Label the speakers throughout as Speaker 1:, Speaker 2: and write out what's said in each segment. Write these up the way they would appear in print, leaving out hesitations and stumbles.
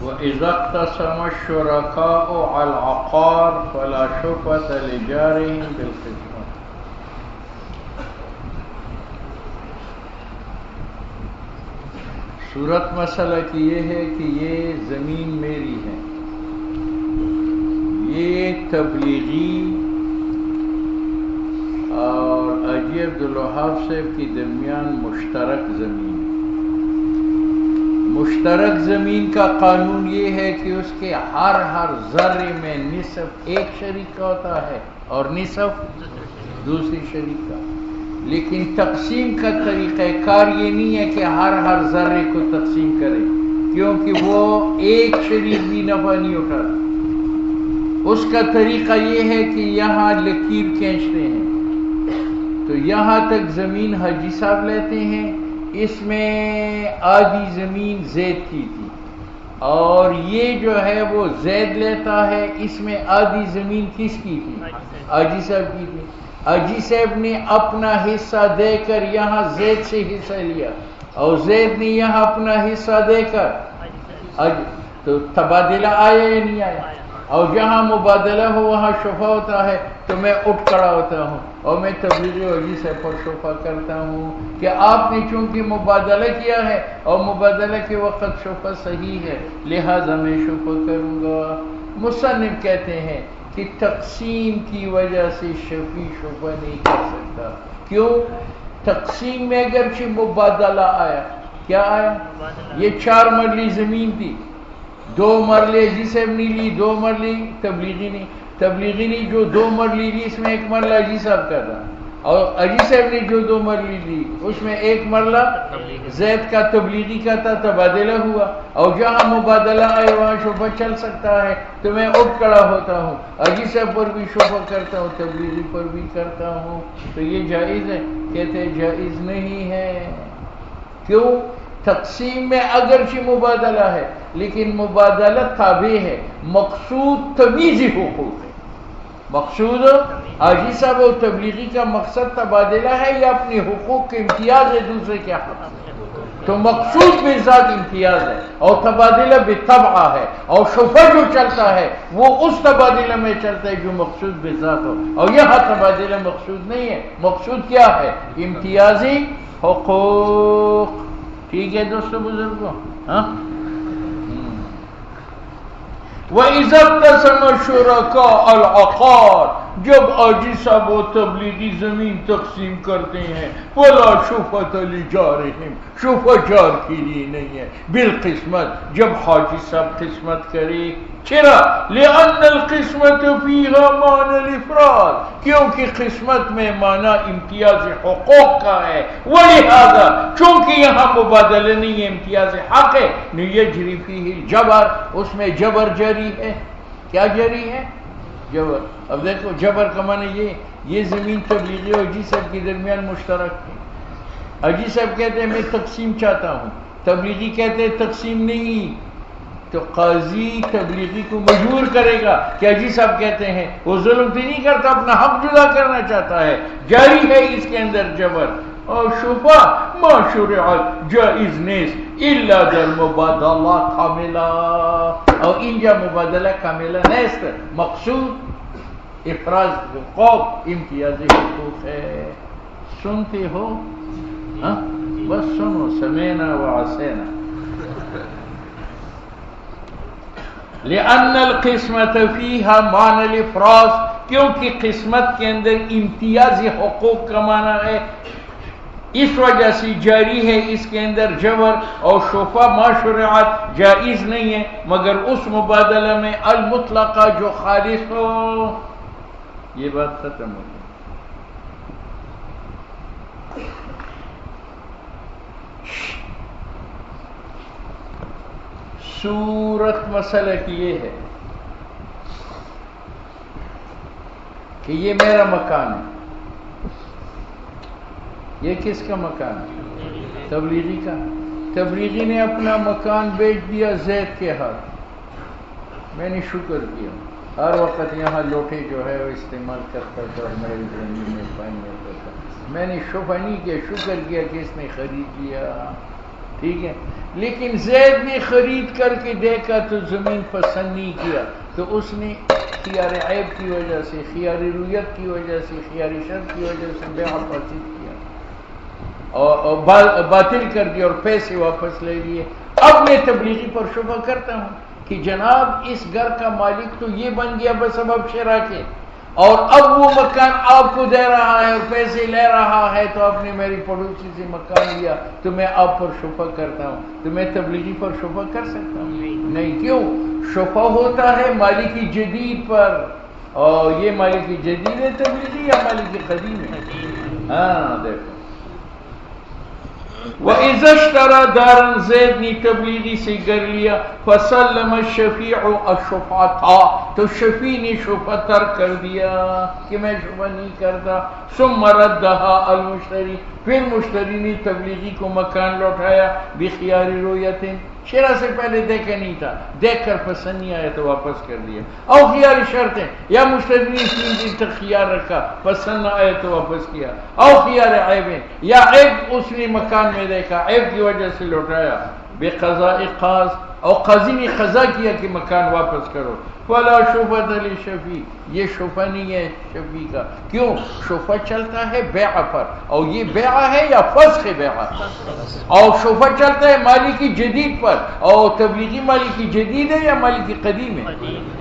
Speaker 1: وَإِذَا اقْتَسَمَ الشُّرَكَاءُ عَلَى الْعَقَارِ فَلَا شُفْعَةَ لِجَارِهِمْ بِالْقِسْمَةِ۔ صورت مسئلہ کی یہ ہے کہ یہ زمین میری ہے، یہ تبلیغی اور حاجی عبدالوہاب صاحب کے درمیان مشترک زمین۔ مشترک زمین کا قانون یہ ہے کہ اس کے ہر ذرے میں نصف ایک شریک کا ہوتا ہے اور نصف دوسری شریک کا، لیکن تقسیم کا طریقہ کار یہ نہیں ہے کہ ہر ذرے کو تقسیم کرے، کیونکہ وہ ایک شریک بھی نفع نہیں اٹھاتا۔ اس کا طریقہ یہ ہے کہ یہاں لکیر کھینچتے ہیں، تو یہاں تک زمین حاجی صاحب لیتے ہیں، اس میں آدھی زمین زید کی تھی، اور یہ جو ہے وہ زید لیتا ہے، اس میں آدھی زمین کس کی تھی؟ حاجی صاحب کی تھی۔ حاجی صاحب نے اپنا حصہ دے کر یہاں زید سے حصہ لیا، اور زید نے یہاں اپنا حصہ دے کر تو تبادلہ آیا یا نہیں آیا؟ اور جہاں مبادلہ ہو وہاں شفع ہوتا ہے، تو میں اٹھ کھڑا ہوتا ہوں اور میں تبلیغی حاجی صاحب پر شفع کرتا ہوں کہ آپ نے چونکہ مبادلہ کیا ہے اور مبادلہ کے وقت شفع صحیح ہے، لہذا میں شفع کروں گا۔ مصنف کہتے ہیں کہ تقسیم کی وجہ سے شفیع شفع نہیں کر سکتا۔ کیوں؟ تقسیم میں اگرچہ مبادلہ آیا، کیا آیا؟ یہ 4 مرلی زمین تھی، 2 مرلے حاجی صاحب نے لی، 2 مرلی تبلیغی نے جو 2 مرلی لی، اس میں 1 مرلہ حاجی صاحب کا تھا، اور حاجی صاحب نے جو 2 مرلی لی اس میں 1 مرلہ زید کا تبلیغی کا تھا، تبادلہ ہوا، اور جہاں مبادلہ آئے وہاں شفع چل سکتا ہے، تو میں اٹھ کھڑا ہوتا ہوں، حاجی صاحب پر بھی شفع کرتا ہوں، تبلیغی پر بھی کرتا ہوں، تو یہ جائز ہے؟ کہتے ہیں جائز نہیں ہے۔ کیوں؟ تقسیم میں اگرچہ مبادلہ ہے، لیکن مبادلہ تابع ہے، مقصود تمیزی حقوق ہے۔ مقصود حاجی صاحب اور تبلیغی کا مقصد تبادلہ ہے یا اپنے حقوق کے امتیاز ہے دوسرے کے حق میں؟ تو مقصود بذات امتیاز ہے، اور تبادلہ بطبع ہے، اور شفع جو چلتا ہے وہ اس تبادلہ میں چلتا ہے جو مقصود بذات ہو، اور یہاں تبادلہ مقصود نہیں ہے۔ مقصود کیا ہے؟ امتیازی حقوق۔ ٹھیک ہے دوستو بزرگوں؟ ہاں، وَإِذَا اقْتَسَمَ الشُّرَكَاءُ الْعَقَارَ، جب حاجی صاحب و تبلیغی زمین تقسیم کرتے ہیں، وَلَا شُفْعَةَ لِجَارِهِمْ، شفع جار کے لیے نہیں ہے، بالقسمت، جب حاجی صاحب قسمت کرے۔ چرا؟ لِأَنَّ الْقِسْمَةَ فِيهَا مَعْنَى الْإِفْرَادِ، کیونکہ قسمت میں معنی امتیاز حقوق کا ہے، وَلِهَذَا، چونکہ یہاں مبادلہ نہیں ہے، امتیاز حق ہے، يَجْرِي فِيهِ الْجَبْرُ، اس میں جبر جاری ہے۔ کیا جاری ہے؟ جبر۔ اب دیکھو جبر کا معنی یہ زمین تبلیغی اور حاجی صاحب کے درمیان مشترک ہے۔ حاجی صاحب کہتے ہیں میں تقسیم چاہتا ہوں، تبلیغی کہتے ہیں تقسیم نہیں، تو قاضی تبلیغی کو مجبور کرے گا کہ حاجی صاحب کہتے ہیں، وہ ظلم تو نہیں کرتا، اپنا حق جدا کرنا چاہتا ہے، جاری ہے اس کے اندر جبر۔ اور شفع ما شرعت، جائز نیست الا در مبادلہ کاملہ، اور اینجا مبادلہ کاملہ نیست، مقصود افراز حقوق، امتیاز حقوق ہے۔ سنتے ہو؟ ہاں بس سنو، سمینا وعسینا۔ لأن القسمت فیہا معنی الافراز، کیونکہ قسمت کے اندر امتیاز حقوق کا معنی ہے، اس وجہ سے جاری ہے اس کے اندر جبر، اور شفع ما شرعت، جائز نہیں ہے مگر اس مبادلہ میں المطلقہ جو خالص ہو۔ یہ بات ختم ہو گئی۔ صورت مسئلہ کی یہ ہے کہ یہ میرا مکان ہے، یہ کس کا مکان ہے؟ تبلیغی کا۔ تبلیغی نے اپنا مکان بیچ دیا زید کے ہاتھ، میں نے شکر کیا، ہر وقت یہاں لوٹے جو ہے وہ استعمال کرتا تھا اور میری زمین میں پانی ہوتا تھا، میں نے شفع نہیں کیا، شکر کیا کہ اس نے خرید لیا۔ ٹھیک ہے. لیکن زید نے خرید کر کے دیکھا تو زمین پسند نہیں کیا، تو اس نے خیار عیب کی وجہ سے، خیار رویت کی وجہ سے، خیار شرط کی وجہ سے بیع فاسد کیا اور باطل کر دیا اور پیسے واپس لے لیے. اب میں تبلیغی پر شبہ کرتا ہوں کہ جناب اس گھر کا مالک تو یہ بن گیا بسبب شرع کے، اور اب وہ مکان آپ کو دے رہا ہے اور پیسے لے رہا ہے، تو آپ نے میری پڑوسی سے مکان لیا تو میں آپ پر شبہ کرتا ہوں. تو میں تبلیغی پر شبہ کر سکتا ہوں؟ نہیں. کیوں؟ شبہ ہوتا ہے مالک جدید پر، اور یہ مالک جدید ہے تبلیغی یا مالک قدیم ہے؟ ہاں دیکھو. وَإِذَا اشْتَرَى دَارًا زید نے تبلیغی سے گھر لیا، فَسَلَّمَ الشَّفِيعُ الشُّفْعَةَ تو شفیع نے شفعہ ترک کر دیا کہ میں شفعہ نہیں کرتا. ثُمَّ رَدَّهَا الْمُشْتَرِي پھر مشتری نے تبلیغی کو مکان لوٹایا بِخِيَارِ رُؤْيَةٍ شرع سے پہلے دیکھا نہیں تھا، دیکھ کر پسند نہیں آیا تو واپس کر دیا. او خیار شرط ہے، یا مشتری نے 3 دن تک خیار رکھا، پسند نہ آیا تو واپس کیا. او خیار عیب ہے، یا عیب اس نے مکان میں دیکھا، عیب کی وجہ سے لوٹایا. بقضاء قاض اور قاضی نے قضا کیا کہ مکان واپس کرو. فلا شفعۃ للشفیع یہ شفعہ نہیں ہے شفیع کا. کیوں؟ شفعہ چلتا ہے بیع پر، اور یہ بیع ہے یا فسخ بیع، اور شفعہ چلتا ہے مالک جدید پر، اور تبلیغی مالک جدید ہے یا مالک قدیم ہے؟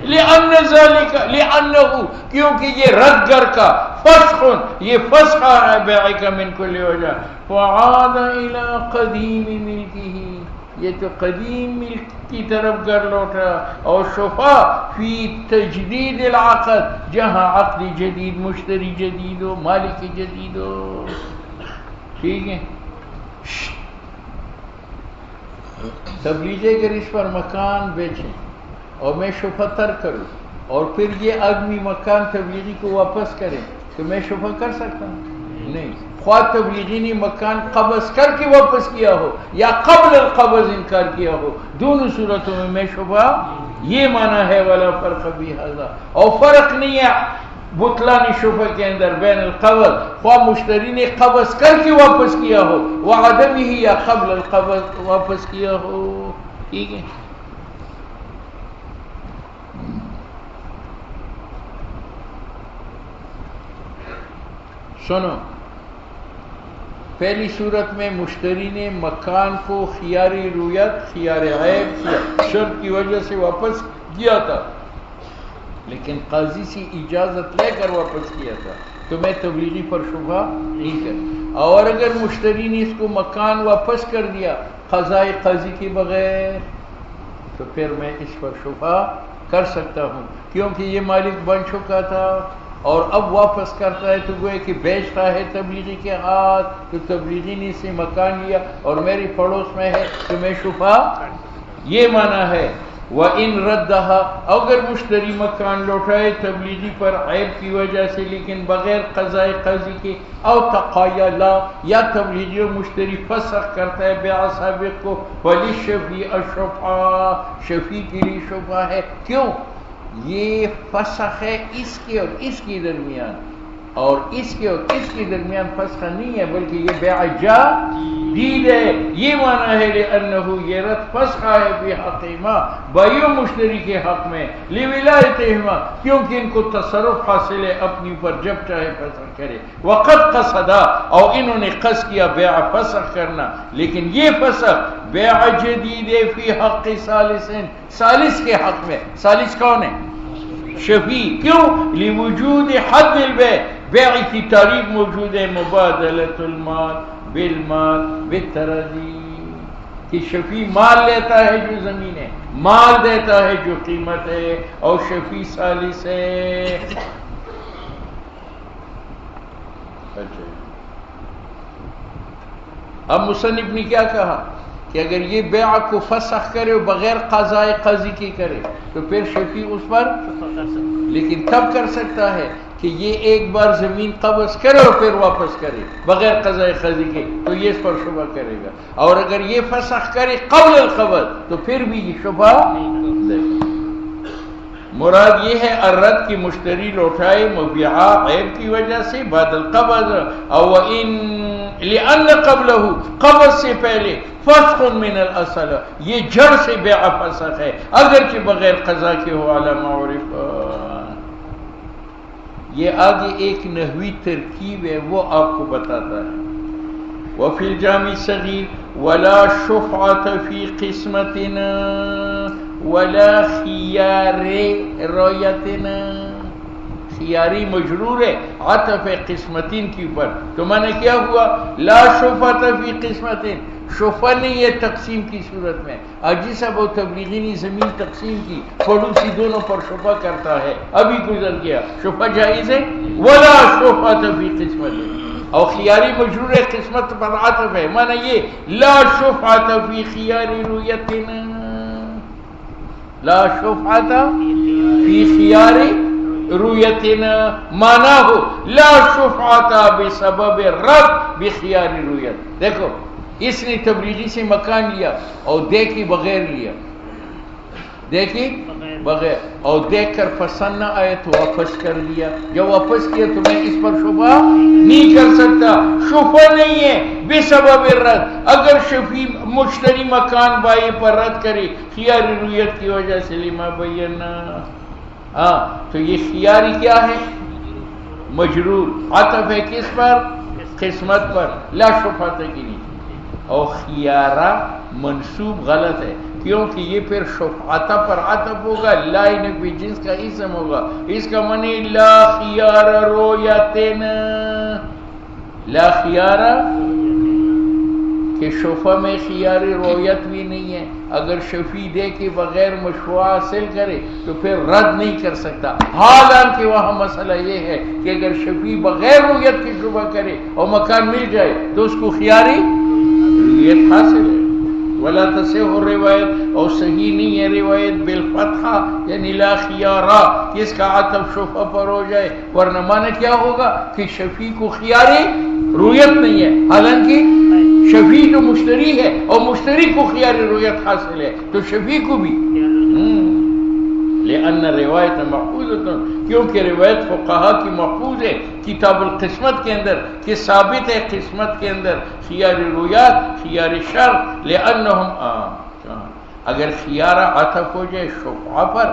Speaker 1: لأنه کیونکہ یہ رد گر کا فسخ، یہ فسخ ہے بیع کا من کل وجہ. فعاد الى قدیم ملکہ یہ تو قدیم ملک کی طرف گھر لوٹا. اور شفا فی تجدید العقد جہاں عقد جدید، مشتری جدید ہو، مالک جدید ہو. ٹھیک ہے. تبلیغی اگر اس پر مکان بیچیں اور میں شفا ترک کروں اور پھر یہ آدمی مکان تبلیغی کو واپس کرے تو میں شفا کر سکتا ہوں؟ نہیں. خواہ تبلیغی نے مکان قبض کر کے واپس کیا ہو یا قبل القبض انکار کیا ہو، دونوں صورتوں میں شفا یہ معنی ہے ولا فرق بہذا. اور فرق نہیں ہے بطلان شفا کے اندر بین القبض، خواہ مشتری نے قبض کر کے واپس کیا ہو وعدمہ ہی یا قبل القبض واپس کیا ہو. ٹھیک ہے. سنو، پہلی صورت میں مشتری نے مکان کو خیاری رویت، خیار عیب، شرط کی وجہ سے واپس کیا تھا، لیکن قاضی سے اجازت لے کر واپس کیا تھا، تو میں تبلیغی پر شبہ نہیں کر. اور اگر مشتری نے اس کو مکان واپس کر دیا قضائے قاضی کے بغیر تو پھر میں اس پر شبہ کر سکتا ہوں، کیونکہ یہ مالک بن چکا تھا اور اب واپس کرتا ہے تو گویا کہ بیچتا ہے تبلیغی کے ہاتھ. تو تبلیغی نے اسے مکان لیا اور میری پڑوس میں ہے تو میں شفا یہ معنی ہے. وَإِن رَدَّهَا اگر مشتری مکان لوٹائے تبلیغی پر عیب کی وجہ سے لیکن بغیر قضاء قاضی کے، او تقایلا یا تبلیغی و مشتری فسخ کرتا ہے بیع سابق کو، وَلِلشَّفِيعِ الشُّفْعَةُ شفیع کے لیے شفعہ ہے. کیوں؟ یہ فسخ ہے اس کے اور اس کے درمیان، اور اس کے اور اس کے درمیان فسخ نہیں ہے بلکہ یہ بیع جدید ہے. یہ معنی ہے لأنہ یہ رد فسخ ہے بحقہما بائیو مشتری کے حق میں، لولایتہما کیونکہ ان کو تصرف حاصل ہے اپنی اوپر جب چاہے فسخ کرے. وقد قصدا اور انہوں نے قصد کیا بیع فسخ کرنا، لیکن یہ فسخ بیع جدید فی حق ثالث، ثالث کے حق میں. ثالث کون ہے؟ شفیع. کیوں؟ لوجود حد البیع بیع کی تعریف موجود ہے، مبادلۃ المال بالمال بالتراضی کہ شفیع مال لیتا ہے جو زمین ہے، مال دیتا ہے جو قیمت ہے، اور شفیع ثالث ہے. اب مصنف نے کیا کہا کہ اگر یہ بیع کو فسخ کرے اور بغیر قضاء قاضی کی کرے تو پھر شفیع اس پر، لیکن تب کر سکتا ہے کہ یہ ایک بار زمین قبض کرے اور پھر واپس کرے بغیر قضاء قاضی کے تو یہ اس پر شبہ کرے گا. اور اگر یہ فسخ کرے قبل القبض تو پھر بھی یہ شبہ نہیں. مراد یہ ہے الرد کی مشتری لوٹائے مبیعہ عیب کی وجہ سے بعد القبض، او ان لأن قبلہ قبض سے پہلے فسخ من الاصل، یہ جڑ سے بیع فسخ ہے اگرچہ بغیر قضا کے ہو علی معرف. یہ آگے ایک نحوی ترکیب ہے وہ آپ کو بتاتا ہے. وفی الجامع صغیر ولا شفعة فی قسمتنا ولا خیار رویتنا. خیاری مجرور ہے عطف قسمتین کی اوپر، تو میں نے کیا ہوا لا شفعة فی قسمتین، شفع نہیں ہے تقسیم کی صورت میں. حاجی صاحب و تبلیغی نے زمین تقسیم کی، پڑوسی دونوں پر شفع کرتا ہے، ابھی گزر گیا، شفع جائز ہے. ولا شفعة فی قسمتین، اور خیاری مجرور ہے قسمت پر عطف ہے، معنی یہ لا شفعة فی خیار رویتنا، لا شفعة فی خیار رویتنا، مانا ہو لا شفعة بسبب رد بخیار رویت. دیکھو اس نے تبلیغی سے مکان لیا اور دیکھی بغیر لیا، دیکھی بغیر، اور دیکھ کر پسند نہ آئے تو واپس کر لیا. جب واپس کیا تو میں اس پر شفع نہیں کر سکتا، شفع نہیں ہے بسبب رد. اگر شفیع مشتری مکان بائی پر رد کرے خیار رویت کی وجہ سے لما بینا، تو یہ خیاری کیا ہے مجرور، عطف ہے کس پر قسمت پر، لا شفعة کی نہیں. اور خیارہ منصوب غلط ہے کیونکہ یہ پھر شفعة پر عطف ہوگا، لا نفی جنس کا اسم ہوگا، اس کا معنی لا خیار رویتنا، لا خیار کہ شفع میں خیار رویت بھی نہیں ہے. اگر شفیع دے کے بغیر مشروع حاصل کرے تو پھر رد نہیں کر سکتا. حالانکہ وہاں مسئلہ یہ ہے کہ اگر شفیع بغیر رویت کی شفع کرے اور مکان مل جائے تو اس کو خیاری رویت حاصل ہے. ولا تصح روایت، اور صحیح نہیں ہے روایت بالفتحہ یعنی لا خیارہ کہ اس کا عطف شفع پر ہو جائے، ورنہ معنی کیا ہوگا کہ شفیع کو خیاری رویت نہیں ہے، حالانکہ شفیع تو مشتری ہے اور مشتری کو خیاری رویت حاصل ہے تو شفیع کو بھی. لأن روایت محفوظ، کیونکہ روایت فقہا کی محفوظ ہے کتاب القسمت کے اندر کہ ثابت ہے قسمت کے اندر خیار رویات خیار شرط. لأنہم اگر خیارہ عطف ہو جائے شفعہ پر،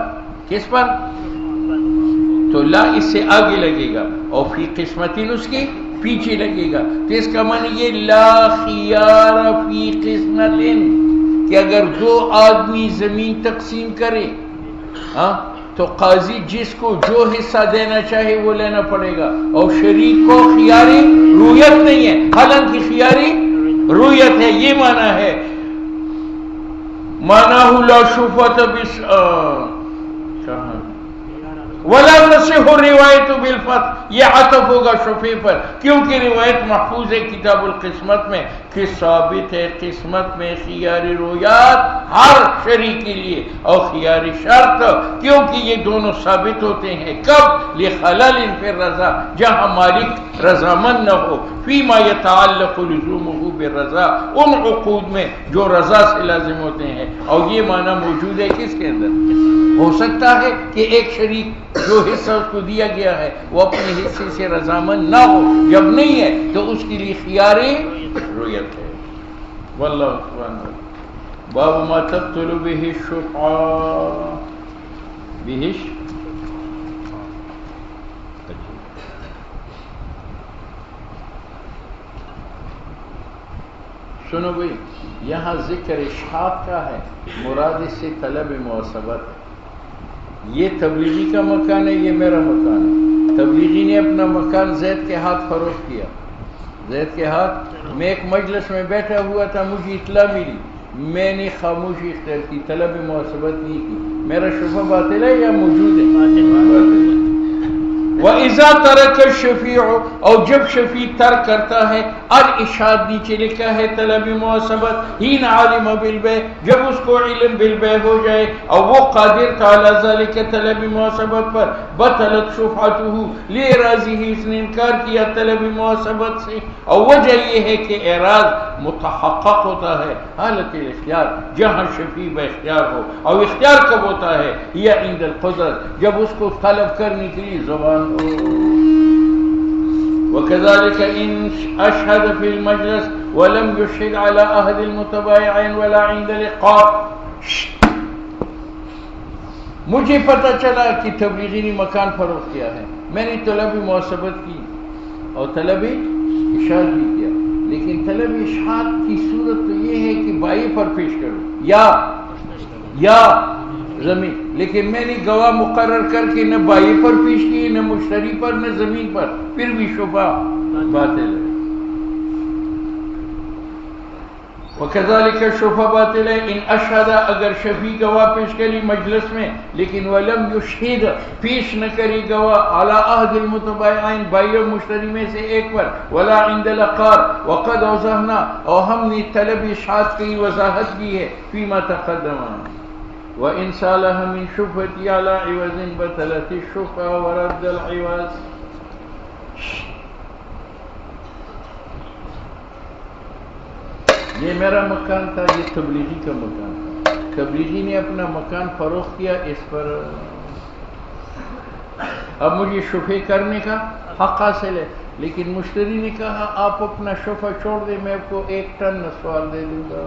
Speaker 1: کس پر؟ تو لا اس سے آگے لگے گا اور فی قسمتین اس کی پیچھے لگے گا، تو اس کا معنی یہ لا خیار فی قسمتین کہ اگر دو آدمی زمین تقسیم کرے تو قاضی جس کو جو حصہ دینا چاہے وہ لینا پڑے گا، اور شریک کو خیاری رویت نہیں ہے، حالانکہ خیاری رویت ہے. یہ معنی ہے معنی لا شفعة ولا تصح روایت بالفتح، یہ عطف ہوگا شفیع پر کیونکہ روایت محفوظ ہے کتاب القسمت میں کہ ثابت ہے قسمت میں خیاری رویات ہر شریک کے لیے اور خیاری شرط کیونکہ یہ دونوں ثابت ہوتے ہیں کب لخلل فی الرضا، جہاں مالک رضامند نہ ہو، فیما یتعلق لزومہ بالرضا، ان عقود میں جو رضا سے لازم ہوتے ہیں. اور یہ معنی موجود ہے کس کے اندر؟ ہو سکتا ہے کہ ایک شریک جو حصہ اس کو دیا گیا ہے وہ اپنے حصے سے رضامند نہ ہو، جب نہیں ہے تو اس کے لیے خیاری رویت ہے. واللہ سبحانہ. باب ما تبطل به الشفعاء سنو بھئی، یہاں ذکر اشحاق کا ہے، مراد اس سے طلب مواسبت ہے. یہ تبلیغی کا مکان ہے، یہ میرا مکان ہے. تبلیغی نے اپنا مکان زید کے ہاتھ فروخت کیا، زید کے ہاتھ. میں ایک مجلس میں بیٹھا ہوا تھا، مجھے اطلاع ملی، میں نے خاموشی اختیار کی، طلب مواسبت نہیں کی. میرا شفع باطل ہے یا موجود ہے؟ باطل. وَإِذَا تَرَكَ الشَّفِيعُ، اور جب شفیع ترک کرتا ہے، الاشہاد نیچے لکھا ہے طلب مواسبت، حین عالم بالبیع، جب اس کو علم بالبیع ہو جائے اور وہ قادر تھا علی ذلک طلب مواسبت پر، بطلت شفعتہ لإراضہ، اس نے انکار کیا طلب مواسبت سے. اور وجہ یہ ہے کہ اعراض متحقق ہوتا ہے حالت الاختیار، جہاں شفیع باختیار ہو. اور اختیار کب ہوتا ہے؟ یا عند القدرت، جب اس کو طلب کرنے کے لیے زبان ہو. وكذلك إن أشهد في المجلس ولم يشهد على أحد المتبايعين ولا عند لقاء. مجھے پتہ چلا کہ تبلیغی نے مکان فروخت کیا ہے، میں نے طلبی محاسبت کی اور طلبی اشاعت بھی کیا، لیکن طلبی اشاعت کی صورت تو یہ ہے کہ بائی پر پیش کرو یا زمین، لیکن میں نے گواہ مقرر کر کے نہ بائی پر پیش کی، نہ مشتری پر، نہ زمین پر، پھر بھی شبہ باطل ہے۔ وکذالک شبہ باطل ہے ان اشہد، اگر شفیع گواہ پیش کری مجلس میں، لیکن ولم یشہد، پیش نہ کری گواہ علی احد المتبايعين، بائی اور مشتری میں سے ایک پر، ولا عند العقار، وقد اوضحنا، اور ہم نے طلب اشاعت کی وضاحت کی ہے فیما تقدم۔ وإن سالها من شبهة على عوض بطلت الشبهة ورد العوض۔ یہ میرا مکان تھا، یہ تبلیغی کا مکان تھا، تبلیغی نے اپنا مکان فروخت کیا، اس پر اب مجھے شبہ کرنے کا حق حاصل ہے، لیکن مشتری نے کہا آپ اپنا شبہ چھوڑ دیں، میں آپ کو 1 ٹن نسوار دے دوں گا۔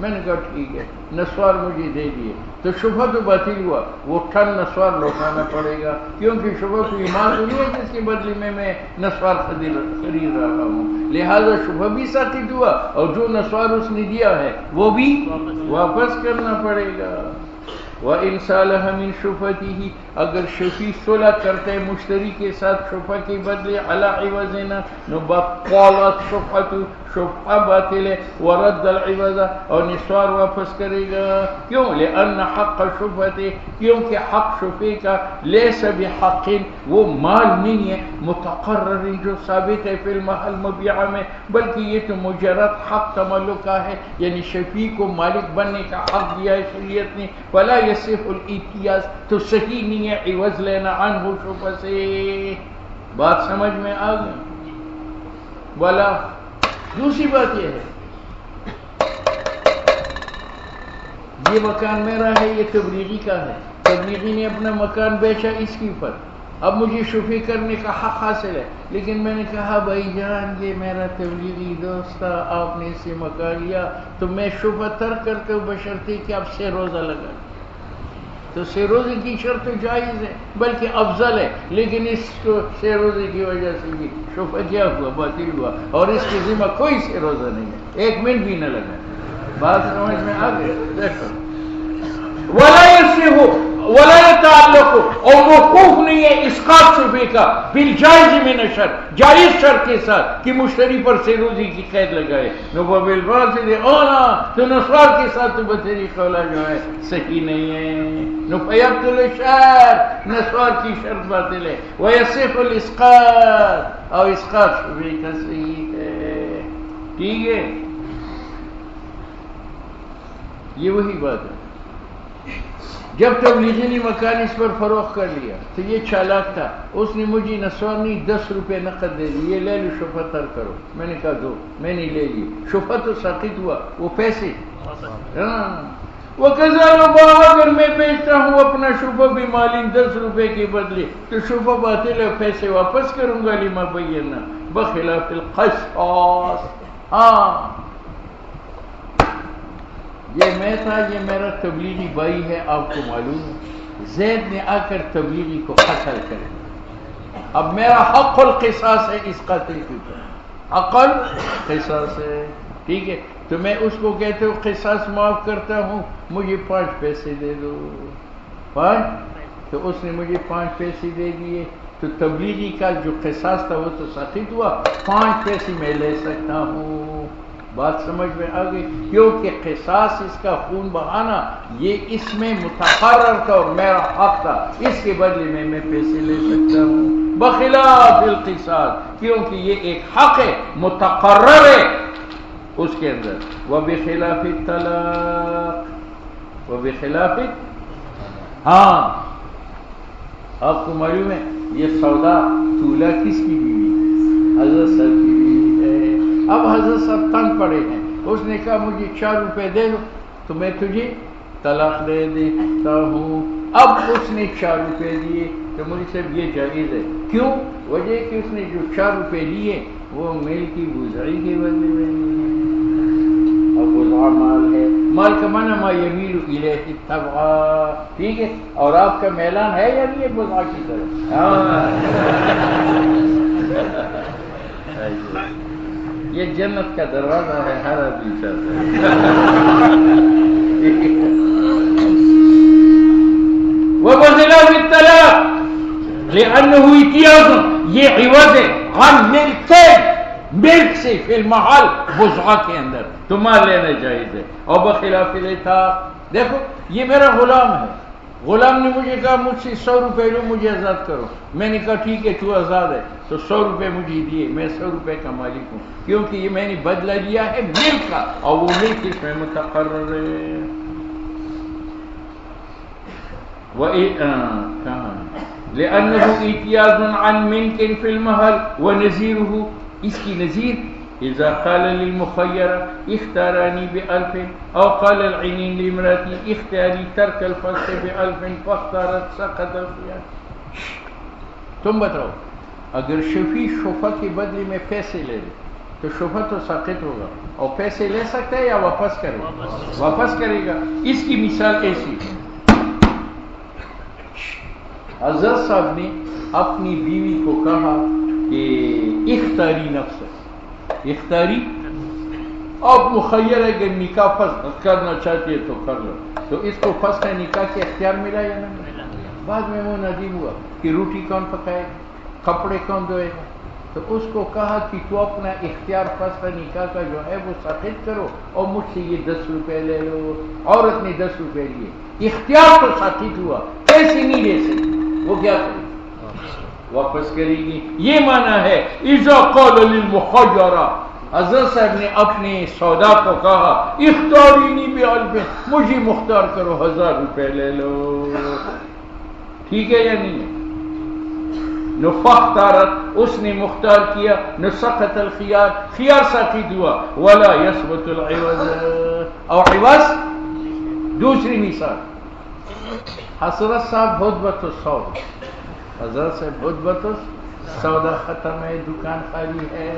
Speaker 1: میں نے کہا ٹھیک ہے، نسوار مجھے دے دیے، تو شبہ تو باطل ہوا، وہ ٹن نسوار لوٹانا پڑے گا، کیونکہ شبہ کوئی مال تو نہیں ہے جس کے بدلے میں نسوار خرید رہا ہوں، لہذا شبہ بھی ثابت ہوا، اور جو نسوار اس نے دیا ہے وہ بھی واپس کرنا پڑے گا۔ وَإِنْ سَالَهَ مِنْ شُبْهَتِهِ، اگر شفیع صلح کرتے ہیں مشتری کے ساتھ شبہ کے بدلے علی عوضنا، بطلت شبہۃ، شبہ باطل ہے، ورد العوض، اور نسوار واپس کرے گا، کیوں؟ لأن حق شبہت، کیونکہ حق شبہ کا لیس بحق، وہ مال نہیں ہے متقرر جو ثابت ہے فی المحل مبیع میں، بلکہ یہ تو مجرد حق تملک کا ہے، یعنی شفیع کو مالک بننے کا حق دیا ہے شریعت نے، فلا یصح الاتیاس، تو صحیح نہیں ہے عوض لینا عنہ شبہ سے۔ بات سمجھ میں آ گئی؟ والا دوسری بات یہ ہے، یہ مکان میرا ہے، یہ تبلیغی کا ہے، تبلیغی نے اپنا مکان بیچا اس کے اوپر، اب مجھے شفیع کرنے کا حق حاصل ہے، لیکن میں نے کہا بھائی جان یہ میرا تبلیغی دوست تھا، آپ نے اسے مکان لیا تو میں شبہ ترک کرتا ہوں بشرطے کہ آپ سے روزہ لگا، تو سے روزے کی شرط تو جائز ہے بلکہ افضل ہے، لیکن اس کو سے روزے کی وجہ سے بھی شبہ کیا ہوا، باطل ہوا، اور اس کے ذمہ کوئی سے روزہ نہیں ہے، 1 منٹ بھی نہ لگا۔ بات سمجھ میں آ گئی؟ دیکھو ولا يصح ولا يتعلق، اور موقوف نہیں ہے اسقاط شبہ کا بالجائز من الشرط، جائز شرط کے ساتھ کہ مشتری پر سے روزی کی قید لگائے، نو بالفاضل اولا، تو نسوار کے ساتھ تو بطریق قولہ جو ہے صحیح نہیں ہے، نو فیبطل الشرط، نسوار کی شرط باطل ہے، ویصح الاسقاط، اور اسقاط شبہ کا صحیح ہے۔ ٹھیک ہے، یہ وہی بات ہے۔ جب تبلیغی نے مکان اس پر فروخت کر لیا تو یہ چالاک تھا، اس نے مجھے نسوار نہیں 10 روپے نقد دے دی، یہ لے لو شبہ تر کرو، میں نے کہا دو، میں نے لے لی، شبہ تو ساقط ہوا، وہ پیسے۔ وَكَذَلِكَ، اگر میں بیچتا ہوں اپنا شبہ بھی مالین 10 روپے کے بدلے تو شبہ باطل ہے، پیسے واپس کروں گا، لما بینا بخلاف القصاص۔ ہاں یہ میں تھا، یہ میرا تبلیغی بھائی ہے، آپ کو معلوم ہے، زید نے آ کر تبلیغی کو قتل کر دیا، اب میرا حق القصاص ہے اس قتل کے اوپر، حق القصاص ہے، ٹھیک ہے، تو میں اس کو کہتے ہوں قصاص معاف کرتا ہوں، مجھے 5 پیسے دے دو، 5، تو اس نے مجھے 5 پیسے دے دیے، تو تبلیغی کا جو قصاص تھا وہ تو ساقط ہوا، 5 پیسے میں لے سکتا ہوں۔ بات سمجھ میں آ گئی؟ کیونکہ قصاص اس کا خون بہانا یہ اس میں متقرر تھا اور میرا حق تھا، اس کے بدلے میں پیسے لے سکتا ہوں، بخلاف القصاص، کیونکہ یہ ایک حق ہے متقرر ہے اس کے اندر۔ وبخلاف الطلاق، وبخلاف، ہاں آپ کو معلوم ہے یہ سودا طولہ کس کی بیوی؟ حضرت صاحب کی بیوی ہے۔ اب حضرت صاحب تنگ پڑے ہیں، اس نے کہا مجھے 4 روپے دے دو تو میں تجھے طلاق دے دیتا ہوں. اب اس نے 4 روپے دیے تو مجھے صاحب یہ جائز ہے. کیوں؟ وجہ کہ اس نے جو 4 روپے لیے وہ میل کی بزعی کے بدلے میں لیے. اب بزع مال ہے، مال کا معنی ما یمیل الیہ الطبع، ٹھیک ہے؟ اور آپ کا میلان ہے یا نہیں ہے بزع کی طرف؟ یہ جنت کا دروازہ ہے، ہر آدمی چاہتا ہے. وبخلاف الطلاق لأنه امتیاز، یہ عوض ہے عن ملک سے فی المحل بزعہ کے اندر، تو مال لینا جائز ہے. اور بخلاف العتاق، دیکھو یہ میرا غلام ہے، غلام نے مجھے کہا مجھ سے 100 روپے لو مجھے آزاد کرو. میں نے کہا ٹھیک ہے تو آزاد ہے، تو 100 روپے مجھے دیے، میں 100 روپے کا مالک ہوں، کیونکہ یہ میں نے بدلہ لیا ہے ملک کا، اور وہ ملک اس میں متقرر ہے. لأنه امتیاز عن ملک فی المحل ونظیرہ، اس کی نظیر اذا قال للمخیر اختارانی ب1000 او قال العنین لامراتی اختیاری ترک الفسخ ب1000 فاختارت سقط الخیار. تم بتاؤ اگر شفیع شفع کے بدلے میں پیسے لے لے تو شفع تو ساقط ہوگا، اور پیسے لے سکتا ہے یا واپس کرے گا؟ واپس کرے گا. اس کی مثال ایسی ہے، حضرت صاحب نے اپنی بیوی کو کہا کہ اختاری نفس، اختاری، آپ مخیر ہے کہ نکاح فسخ کرنا چاہتی ہے تو کر لو، تو اس کو فسخ نکاح کے اختیار ملا یا نہیں ملا؟ بعد میں وہ ندیم ہوا کہ روٹی کون پکائے گا، کپڑے کون دھوئے گا، تو اس کو کہا کہ تو اپنا اختیار فسخ نکاح کا جو ہے وہ ساقط کرو اور مجھ سے یہ 10 روپے لے لو. عورت نے 10 روپے لیے، اختیار تو ساقط ہوا، پیسے نہیں لے سکتی، وہ کیا کرے گی؟ واپس کرے گی. یہ معنی ہے اذا قال للمخیرہ، حضرت صاحب نے اپنے سودا کو کہا اختارینی ب1000، مجھے مختار کرو، 1000 روپے لے لو، ٹھیک ہے یا نہیں ہے؟ فاختارت، اس نے مختار کیا، سقط الخیار، خیار ساقط ہوا. ولا یثبت العوض، اور عوض. دوسری مثال، حضرت صاحب خطبۃ السودا، حضرت صاحب خطبۃ السودا ختم ہے، دکان خالی ہے.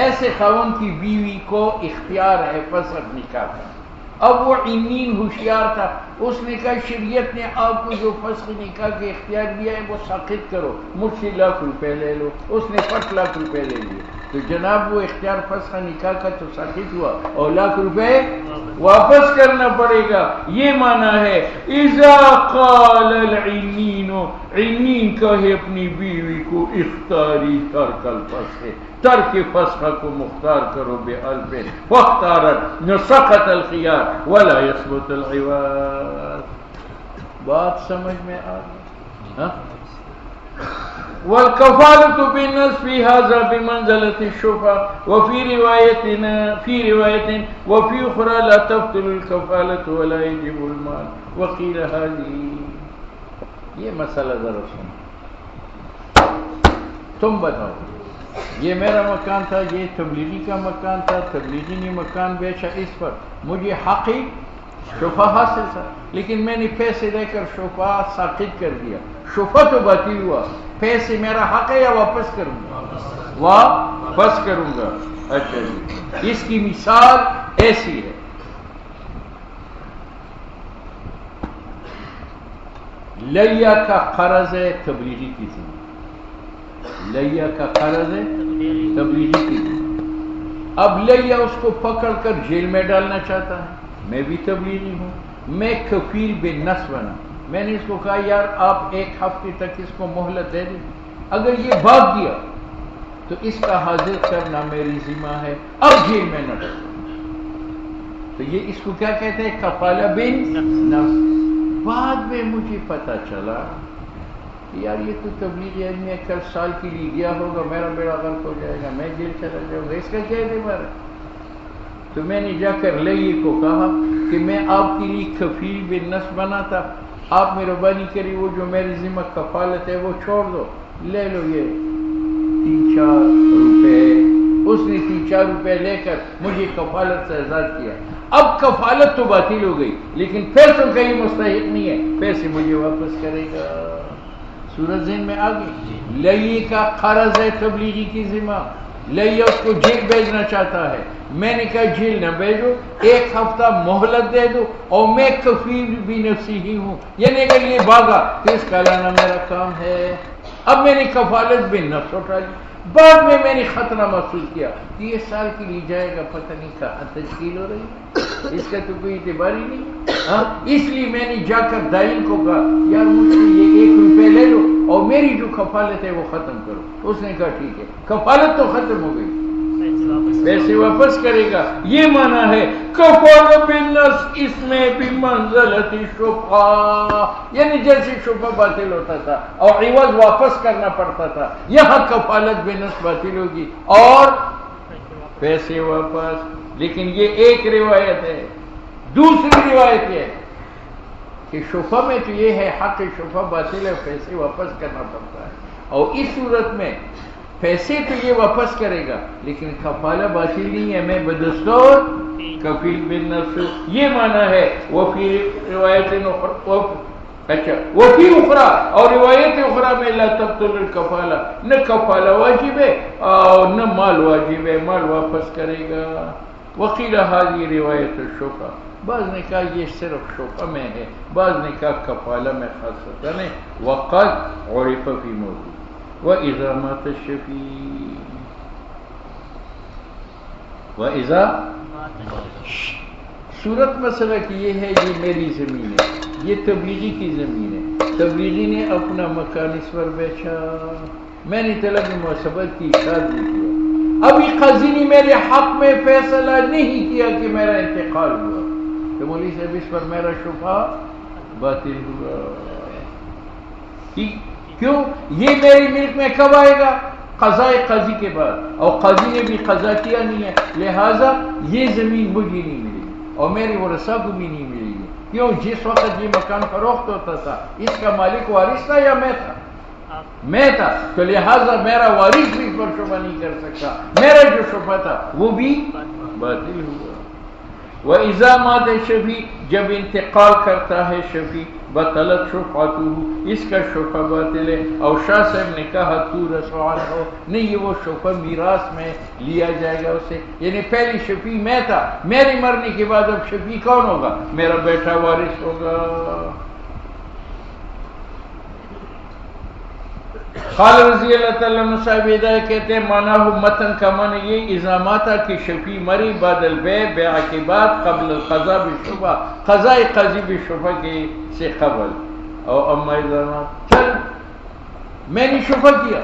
Speaker 1: ایسے خاوند کی بیوی کو اختیار ہے فسخ نکاح کا. اب وہ عنین ہوشیار تھا، اس نے کہا شریعت نے آپ کو جو فسخ نکاح کے اختیار دیا ہے وہ ساقط کرو، مجھ سے 1,00,000 روپے لے لو. اس نے 1,00,000 روپے لے لیے، تو جناب وہ اختیار فسخ نکاح کا تو ساقط ہوا، اور 1,00,000 روپے واپس کرنا پڑے گا. یہ معنی ہے اذا قال العنین، عنین کہے اپنی بیوی کو اختاری ترک الفسخ، ترک فسخ کو مختار کرو ب1000 فاختارت سقط الخیار ولا یثبت العوض. بات سمجھ میں آ گئی؟ والکفالة بالنصف هذا بمنزلة الشفعة وفي رواية وفي أخرى لا تبطل الكفالة ولا يجب المال وقيل هذه. یہ مسئلہ ذرا سنو، تم بتاؤ یہ میرا مکان تھا، یہ تبلیغی کا مکان تھا، تبلیغی نے مکان بیچا، اس پر مجھے حقی شفا حاصل تھا، لیکن میں نے پیسے دے کر شفا ساقط کر دیا. شفا تو باطل ہوا، پیسے میرا حق ہے یا واپس کروں گا؟ واپس کروں گا. اچھا جی، اس کی مثال ایسی ہے، لیا کا قرض ہے تبلیغی کی ذمہ، لیا کا قرض ہے تبلیغی کی ذمہ. اب لیا اس کو پکڑ کر جیل میں ڈالنا چاہتا ہے، میں بھی تبلیغی ہوں، میں کفیل بالنص بنا. میں نے اس کو کہا یار آپ 1 ہفتے تک اس کو مہلت دے دیں، اگر یہ بھاگ گیا تو اس کا حاضر کرنا میری ذمہ ہے، اب جیل میں نہ ڈالو. تو یہ اس کو کیا کہتے ہیں؟ کفالہ بالنص. بعد میں مجھے پتا چلا یار یہ تو تبلیغی آدمی ہے، کل سال کے لیے گیا ہوگا، میرا بیڑا غرق ہو جائے گا، میں جیل چلا جاؤں گا، اس کا کیا اعتبار ہے؟ تو میں نے جا کر لئیے کو کہا کہ میں آپ کے لیے کفیل بالنص بنا تھا، آپ مہربانی کری وہ جو میری ذمہ کفالت ہے وہ چھوڑ دو، لے لو یہ 3-4 روپے اس نے 3-4 روپے لے کر مجھے کفالت سے آزاد کیا، اب کفالت تو باطل ہو گئی لیکن پیسوں کا ہی مستحق نہیں ہے، پیسے مجھے واپس کرے گا۔ سورج ذہن میں آ گئی؟ لئی کا قرض ہے تبلیغی کی ذمہ، لئی اس کو جیل بھیجنا چاہتا ہے، میں نے کہا جیل نہ بھیجو، 1 ہفتہ مہلت دے دو، اور میں کفیل بھی نفسی ہی ہوں، یعنی اگر یہ بھاگا تو اس کا لانا میرا کام ہے۔ اب میں نے کفالت بھی نفس اٹھا لی، بعد میں نے خطرہ محسوس کیا 30 سال کے لیے جائے گا، پتہ نہیں کہاں تشکیل ہو رہی، اس کا تو کوئی اعتبار ہی نہیں۔ اس لیے میں نے جا کر دائن کو کہا یار مجھ سے یہ 1 روپے لے لو اور میری جو کفالت ہے وہ ختم کرو۔ اس نے کہا ٹھیک ہے، کفالت تو ختم ہو گئی، پیسے واپس کرے گا۔ یہ معنی ہے کفال بالنفس، اس میں بھی منزلت شفعہ، یعنی جیسے شفعہ باطل ہوتا تھا اور عوض واپس کرنا پڑتا تھا، یہاں کفالت بالنفس باطل ہوگی اور پیسے واپس۔ لیکن یہ ایک روایت ہے۔ دوسری روایت ہے کہ شفعہ میں تو یہ ہے حق شفعہ باطل ہے، پیسے واپس کرنا پڑتا ہے، اور اس صورت میں پیسے تو یہ واپس کرے گا لیکن کفالہ باطل نہیں ہے، میں بدستور کفیل بالنفس۔ یہ معنی ہے وفی روایت اچھا وفی اخرى، اور روایت اخرى میں لا تبطل الکفالہ، نہ کفالہ واجب ہے اور نہ مال واجب ہے، مال واپس کرے گا۔ وقیل هذه روایت الشفعہ، بعض نے کہا یہ صرف شفعہ میں ہے، بعض نے کہا کفالہ میں خاصتاً ہے۔ وقد عرف فی موضوع وَإِذَا مَاتَ الشَّفِيعُ، وَإِذَا صورت مسئلہ کی یہ ہے، یہ میری زمین ہے، یہ تبلیغی کی زمین ہے، تبلیغی نے اپنا مکان اس پر بیچا، میں نے طلب معصبت کی، اشاد نہیں کیا، ابھی قاضی نے میرے حق میں فیصلہ نہیں کیا کہ میرا انتقال ہوا، تو مولوی صاحب اس پر میرا شفعہ باطل ہوا۔ کیوں؟ یہ میری ملک میں کب آئے گا؟ قضاء قاضی کے بعد، اور قاضی نے بھی قضا کیا نہیں ہے، لہٰذا یہ زمین مجھے نہیں ملے گی اور میری ورثہ کو بھی نہیں ملے گی۔ کیوں؟ جس وقت یہ مکان فروخت ہوتا تھا اس کا مالک وارث تھا یا میں تھا؟ میں تھا، تو لہٰذا میرا وارث بھی اس پر شبہ نہیں کر سکتا، میرا جو شبہ تھا وہ بھی باطل ہوا۔ وَإِذَا مَاتَ الشَّفِيعُ، جب انتقال کرتا ہے شفیع، بطلت شفعتہ، اس کا شفعہ باطل ہے۔ اور شاہ صاحب نے کہا تورث عنہ، نہیں یہ وہ شفعہ میراث میں لیا جائے گا اسے، یعنی پہلی شفیع میں تھا، میرے مرنے کے بعد اب شفیع کون ہوگا؟ میرا بیٹا وارث ہوگا۔ قال رضی اللہ تعالیٰ عنہ صاحب ہدایت کہتے ہیں معنی متن کا معنی یہ اذا مات کی شفیع مری بعد البیع، بیع کے بعد، قبل القضاء بالشفعہ، قضاء قاضی بالشفعہ کے سے قبل، اور اما اذا مات، چل میں نے شفعہ کیا،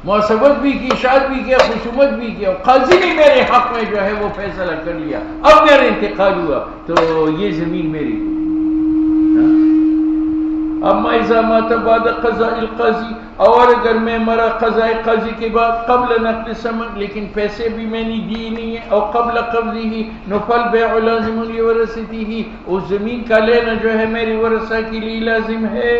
Speaker 1: معصبت بھی کی، اشاعت بھی کیا، خصومت بھی کیا، قاضی نے میرے حق میں جو ہے وہ فیصلہ کر لیا، اب میرا انتقال ہوا تو یہ زمین میری۔ اما اذا مات بعد قضاء القاضی، اور اگر میں مرا قضاء قاضی کے بعد، قبل نقد ثمن، لیکن پیسے بھی میں نے دی نہیں ہے، اور قبل قبضہ، نفل بیع لازم لورثته، اس زمین کا لینا جو ہے میری ورثہ کے لیے لازم ہے۔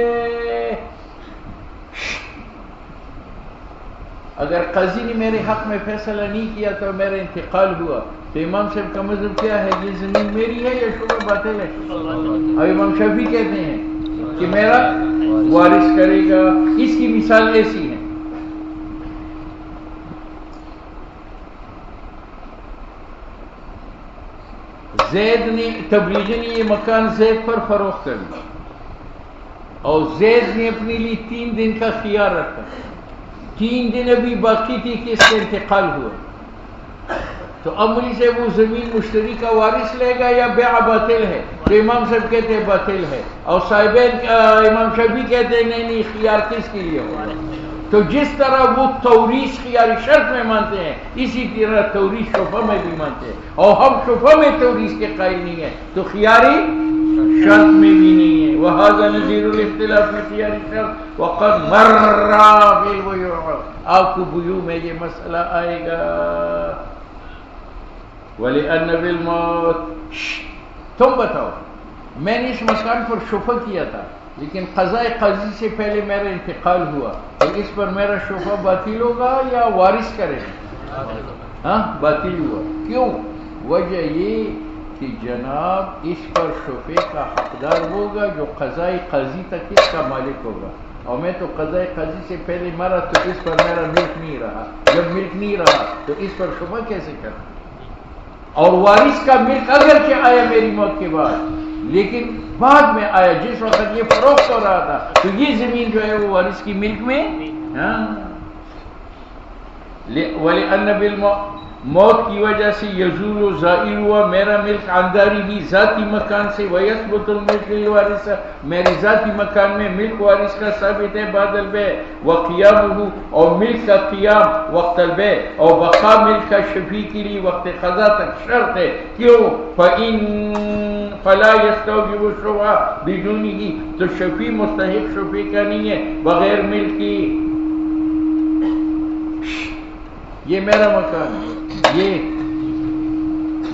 Speaker 1: اگر قاضی نے میرے حق میں فیصلہ نہیں کیا تو میرا انتقال ہوا، تو امام صاحب کا مذہب کیا ہے؟ یہ زمین میری ہے یا شبہ باطل ہے؟ اور امام شافعی کہتے ہیں کہ میرا وارث کرے گا۔ اس کی مثال ایسی ہے، زید نے، تبلیغی نے یہ مکان زید پر فروخت کر دیا، اور زید نے اپنے لیے 3 دن کا خیار رکھا، 3 دن ابھی باقی تھی کہ اس کا انتقال ہوا، تو اب مولوی صاحب وہ زمین مشتری کا وارث لے گا یا بیع باطل ہے؟ تو امام صاحب کہتے ہیں باطل ہے، اور صاحبین امام شافعی کہتے ہیں نہیں نہیں، خیار کس کے لیے ہوگا؟ تو جس طرح وہ توریث خیار شرط میں مانتے ہیں، اسی طرح توریث شفعہ میں بھی مانتے ہیں، اور ہم شفعہ میں توریث کے قائل نہیں ہیں تو خیاری شرط میں بھی نہیں ہے۔ وَهَذَا نَظِيرُ الْاخْتِلَافِ فِي خِيَارِ الشَّرْطِ وَقَدْ مَرَّ فِي الْبُيُوعِ، آپ کو بیوع میں یہ مسئلہ آئے گا۔ وَلِأَنَّ بِالْمَوْتِ، تم بتاؤ، میں نے اس مکان پر شفعہ کیا تھا لیکن قضاء قاضی سے پہلے میرا انتقال ہوا، تو اس پر میرا شفعہ باطل ہوگا یا وارث کرے گا؟ باطل ہوا. کیوں؟ وجہ یہ کہ جناب اس پر شفیع کا حقدار ہوگا جو قضائے قاضی تک اس کا مالک ہوگا، اور میں تو قضائے قاضی سے پہلے مرا تو اس پر میرا ملک نہیں رہا. جب ملک نہیں رہا تو اس پر شفیع کیسے کرنا؟ اور وارث کا ملک اگرچہ آیا میری موت کے بعد، لیکن بعد میں آیا، جس وقت یہ فروخت ہو رہا تھا تو یہ زمین جو ہے وہ وارث کی ملک میں. وَلِأَنَّ موت کی وجہ سے یزول و زائل ہوا میرا ملک عنداری بھی ذاتی مکان سے، وَيَثْبُتُ الْمِلْكُ لِلْوَارِثِ میری ذاتی مکان میں ملک وارث کا ثابت ہے بعد البیع، وَقِيَامُهُ اور ملک کا قیام وقت البیع، اور بقا ملک کا شفیع کے لیے وقت قضا تک شرط ہے. کیوں؟ فَلَا يَسْتَوْجِبُ الشُّفْعَةَ بِدُونِهِ تو شفیع مستحق شفیع کا نہیں ہے بغیر ملک کی. یہ میرا مکان ہے، یہ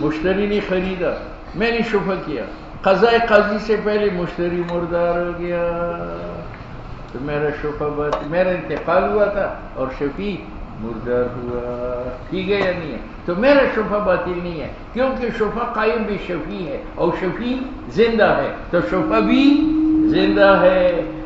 Speaker 1: مشتری نے خریدا، میں نے شفع کیا، قضائے قاضی سے پہلے مشتری مردار ہو گیا تو میرا شفع بات، میرا انتقال ہوا تھا اور شفیع مردار ہوا. ٹھیک ہے یا نہیں ہے؟ تو میرا شفع باطل نہیں ہے، کیونکہ شفع قائم بھی شفیع ہے اور شفیع زندہ ہے تو شفع بھی زندہ ہے.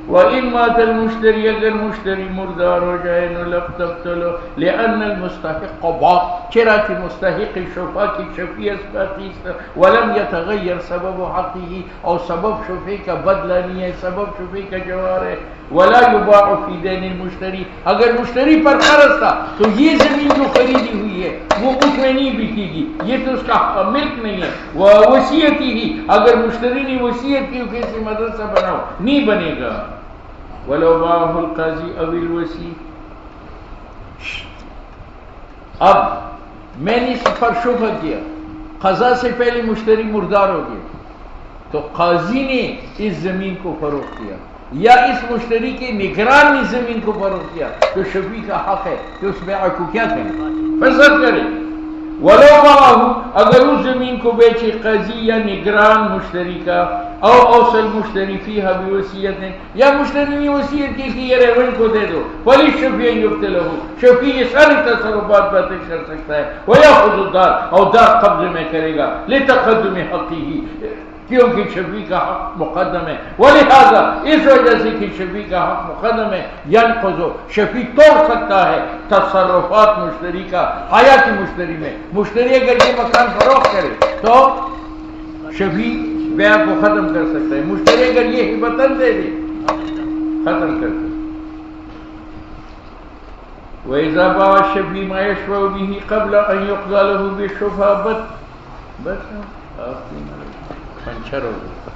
Speaker 1: وَإِن مَاتَ الْمُشْتَرِي اگر مشتری مردار ہو جائے نُلَفْ تَقْتُلُ لِأَنَّ الْمُسْتَحِقَّ بَاقٍ چرا کہ مستحق شفع کی شفیعت باقی وَلَمْ يَتَغَيَّرْ سَبَبُ حَقِّهِ اور سبب شفیع کا بدلہ نہیں ہے، سبب شفیع کا جوار ہے. وَلَا يُبَاعُ فِي دَيْنِ الْمُشْتَرِي اگر مشتری پر قرض تھا تو یہ زمین جو خریدی ہوئی ہے وہ اس میں نہیں بکے گی، یہ تو اس کا ملک نہیں ہے. وصیتی ہی اگر مشتری نے وصیت کی کہ اسے مدرسہ بناؤ، نہیں بنے گا. وَلَوْ بَاعَهُ الْقَاضِي أَوِ الْوَصِيُّ اب میں نے اس پر شفع کیا، قضا سے پہلے مشتری مردار ہو گیا تو قاضی نے اس زمین کو فروخت کیا یا اس مشتری کے نگران نے زمین کو فروخت کیا تو شفیع کا حق ہے کہ اس بیع کو کیا کرے؟ فسخ کرے. وَلَوْ بَاعَهُ اگر اس زمین کو بیچے قاضی یا نگران مشتری کا، او اوصل مشتری فیہا بوصیت یا مشتری نے وصیت کی کہ یہ ریونٹ کو دے دو، فَلِلشَّفِيعِ يُبْطِلُهُ شفیع یہ ساری تصرفات باطل کر سکتا ہے. وَيَأْخُذُ الدَّارَ اور دار قبضے میں کرے گا لِتَقَدُّمِ حَقِّهِ کیونکہ شفیع کا حق مقدم ہے. ولہذا اس وجہ سے کہ شفیع کا حق مقدم ہے ينقض شفیع توڑ سکتا ہے تصرفات مشتری کا حیات مشتری میں. مشتری اگر یہ مکان فروخت کرے تو شفیع بیع کو ختم کر سکتا ہے، مشتری اگر یہ ہبتاً دے دے ختم کر سکتا ہے. وَإِذَا بَاعَ الشَّفِيعُ مَا يَشْفَعُ بِهِ قَبْلَ أَن يُقْضَى لَهُ بِالشُّفْعَةِ بس آپ پنچر ہو گیا.